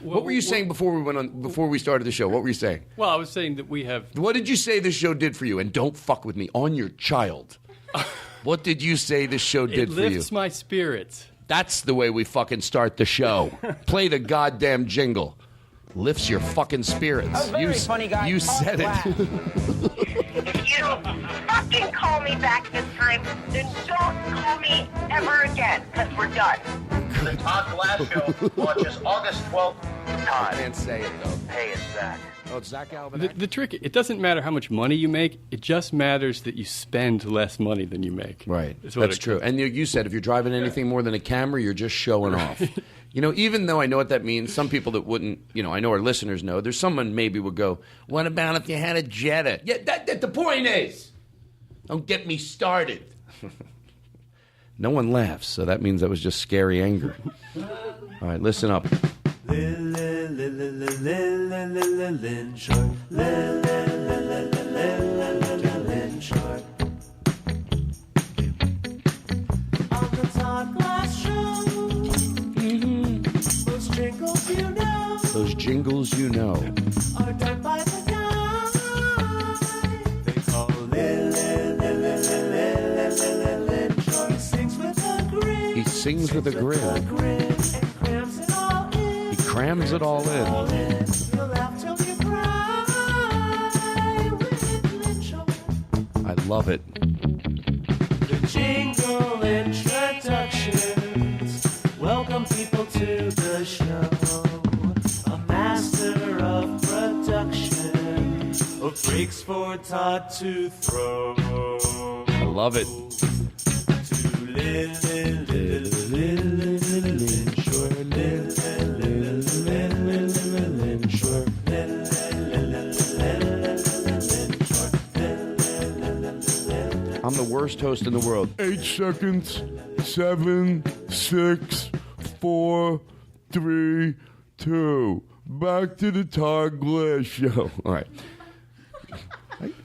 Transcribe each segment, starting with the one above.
What were you saying before we started the show? What were you saying? Well, I was saying that we have... What did you say this show did for you? And don't fuck with me. On your child. What did you say this show did for you? It lifts my spirits. That's the way we fucking start the show. Play the goddamn jingle. Lifts your fucking spirits. You said it. If you fucking call me back this time, then don't call me ever again, because we're done. The Todd Glass Show launches August 12th. I can't say it, though. Hey, it's Zach. Oh, it's Zach Alvin. The trick, it doesn't matter how much money you make. It just matters that you spend less money than you make. Right. That's true. And you said if you're driving anything more than a camera, you're just showing off. Even though I know what that means, some people that wouldn't, I know our listeners know, there's someone maybe would go, what about if you had a Jetta? Yeah, that the point is, don't get me started. No one laughs, so that means that was just scary anger. All right, listen up. Those jingles you know are done by the guy they call He sings with a grin. He crams it all in. I love it. The jingle introductions welcome people to the show. Master of production, of breaks for Todd to throw. I love it. I'm the worst host in the world. 8 seconds. 7, 6, 4, 3, 2. Back to the Todd Glass Show. All right.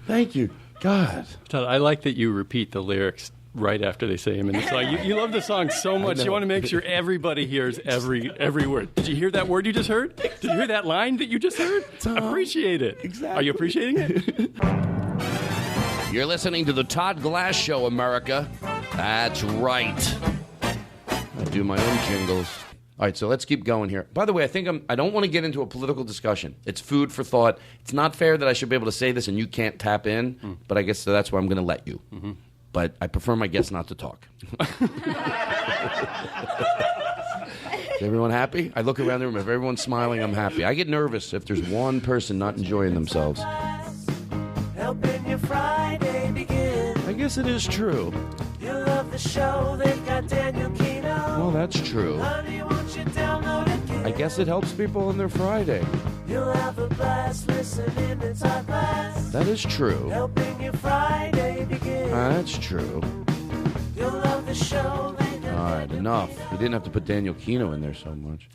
Thank you. God. Todd, I like that you repeat the lyrics right after they say them in the song. You love the song so much. You want to make sure everybody hears every word. Did you hear that word you just heard? Did you hear that line that you just heard? Appreciate it. Exactly. Are you appreciating it? You're listening to the Todd Glass Show, America. That's right. I do my own jingles. All right, so let's keep going here. By the way, I don't want to get into a political discussion. It's food for thought. It's not fair that I should be able to say this and you can't tap in, but I guess that's why I'm going to let you. Mm-hmm. But I prefer my guests not to talk. Is everyone happy? I look around the room. If everyone's smiling, I'm happy. I get nervous if there's one person not enjoying themselves. Helping your Friday begin. I guess it is true. You love the show, they've got Daniel Kino. Well, that's true. Honey, won't you download it? I guess it helps people on their Friday. You'll have a blast listening to Todd Glass. That is true. Helping your Friday begin. That's true. You'll love the show. All right, enough. You didn't have to put Daniel Kino in there so much.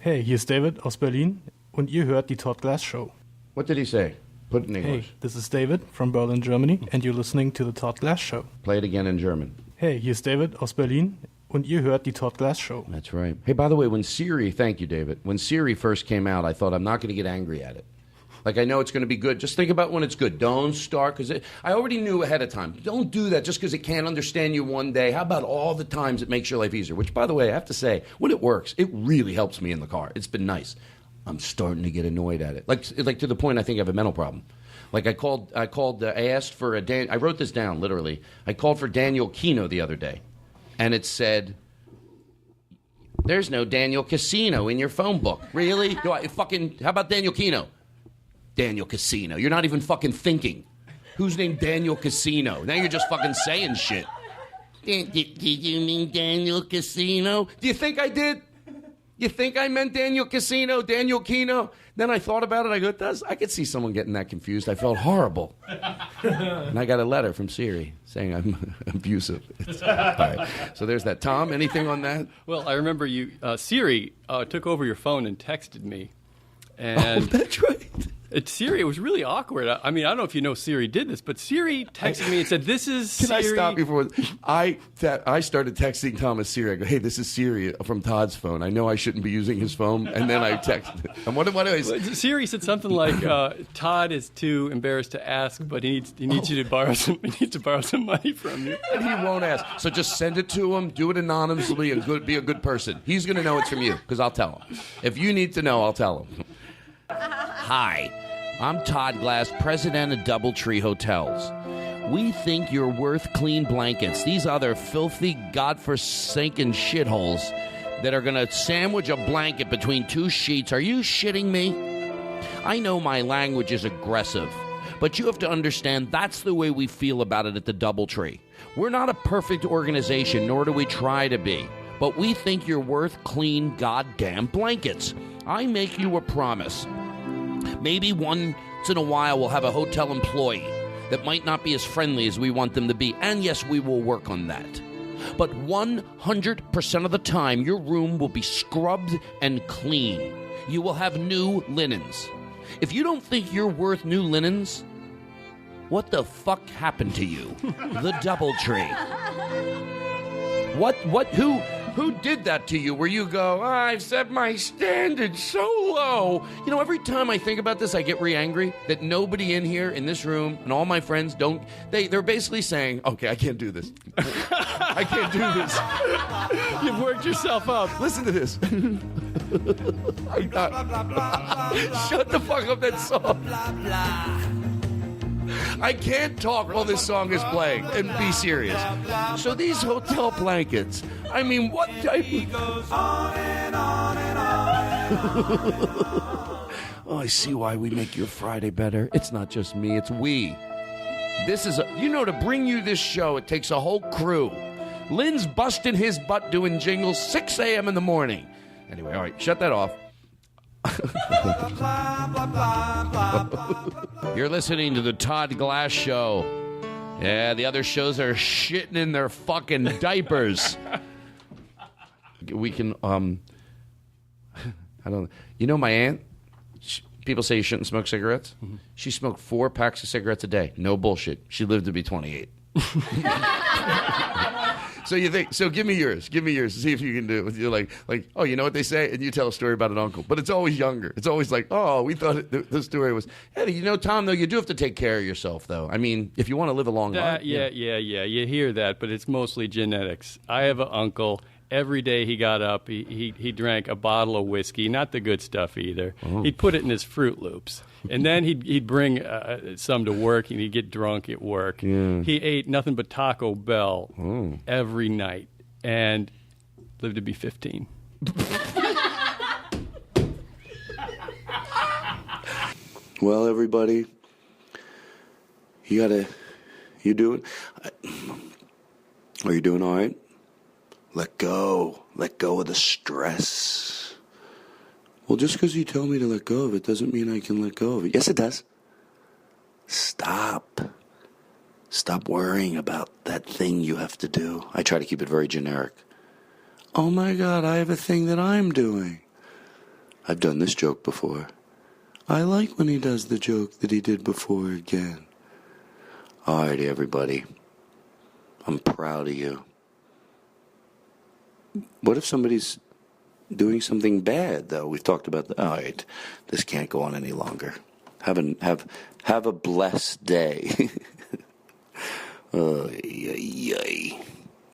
Hey, hier ist David aus Berlin und ihr hört die Todd Glass Show. What did he say? Put it in English. Hey, this is David from Berlin, Germany, and you're listening to the Todd Glass Show. Play it again in German. Hey, hier ist David aus Berlin und ihr hört die Todd Glass Show. That's right. Hey, by the way, thank you, David. When Siri first came out, I thought I'm not going to get angry at it. Like, I know it's going to be good. Just think about when it's good. Don't start, because I already knew ahead of time. Don't do that just because it can't understand you one day. How about all the times it makes your life easier? Which, by the way, I have to say, when it works, it really helps me in the car. It's been nice. I'm starting to get annoyed at it. Like to the point I think I have a mental problem. Like I asked for I wrote this down, literally. I called for Daniel Kino the other day, and it said, there's no Daniel Casino in your phone book. Really? How about Daniel Kino? Daniel Casino. You're not even fucking thinking. Who's named Daniel Casino? Now you're just fucking saying shit. Did you mean Daniel Casino? Do you think I did? You think I meant Daniel Casino, Daniel Kino? Then I thought about it. I go, I could see someone getting that confused. I felt horrible. And I got a letter from Siri saying I'm abusive. All right. So there's that. Tom, anything on that? Well, I remember Siri took over your phone and texted me. And that's right. Siri, it was really awkward. I mean, I don't know if you know Siri did this, but Siri texted me and said, "This is Siri." Can I stop you for I started texting Thomas Siri. I go, "Hey, this is Siri from Todd's phone. I know I shouldn't be using his phone." And then I texted. And what do I say? Siri said something like, "Todd is too embarrassed to ask, but he needs you to borrow some. He needs to borrow some money from you." And he won't ask. So just send it to him. Do it anonymously and be a good person. He's going to know it's from you because I'll tell him. If you need to know, I'll tell him. Hi, I'm Todd Glass, president of Doubletree Hotels. We think you're worth clean blankets. These other filthy, godforsaken shitholes that are going to sandwich a blanket between two sheets. Are you shitting me? I know my language is aggressive, but you have to understand that's the way we feel about it at the Doubletree. We're not a perfect organization, nor do we try to be, but we think you're worth clean goddamn blankets. I make you a promise. Maybe once in a while we'll have a hotel employee that might not be as friendly as we want them to be, and yes, we will work on that. But 100% of the time, your room will be scrubbed and clean. You will have new linens. If you don't think you're worth new linens, what the fuck happened to you? The Doubletree. Who did that to you where you go, I've set my standards so low? You know, every time I think about this, I get angry that nobody in here, in this room, and all my friends don't, they're basically saying, okay, I can't do this. I can't do this. You've worked yourself up. Listen to this. Shut the fuck up, that song. I can't talk while this song is playing and be serious. So these hotel blankets, I mean, what type of... Oh, I see why we make your Friday better. It's not just me, it's we. This is to bring you this show, it takes a whole crew. Lynn's busting his butt doing jingles 6 a.m. in the morning. Anyway, all right, shut that off. You're listening to the Todd Glass Show. Yeah, the other shows are shitting in their fucking diapers. We can, I don't know. You know my aunt? People say you shouldn't smoke cigarettes. Mm-hmm. She smoked 4 packs of cigarettes a day. No bullshit. She lived to be 28. So you think, give me yours, see if you can do it. You're like, oh, you know what they say? And you tell a story about an uncle. But it's always younger. It's always like, oh, we thought the story was, hey, you know, Tom, though, you do have to take care of yourself, though. I mean, if you want to live a long life. Yeah, you hear that, but it's mostly genetics. I have an uncle. Every day he got up, he drank a bottle of whiskey, not the good stuff either. Oh. He'd put it in his Fruit Loops. And then he'd bring some to work, and he'd get drunk at work. Yeah. He ate nothing but Taco Bell every night and lived to be 15. Well, everybody, you doing? Are you doing all right? Let go of the stress. Well, just because you tell me to let go of it doesn't mean I can let go of it. Yes, it does. Stop worrying about that thing you have to do. I try to keep it very generic. Oh my God, I have a thing that I'm doing. I've done this joke before. I like when he does the joke that he did before again. All right, everybody. I'm proud of you. What if somebody's doing something bad, though? We've talked about that. All right, this can't go on any longer. Have a blessed day. Ay.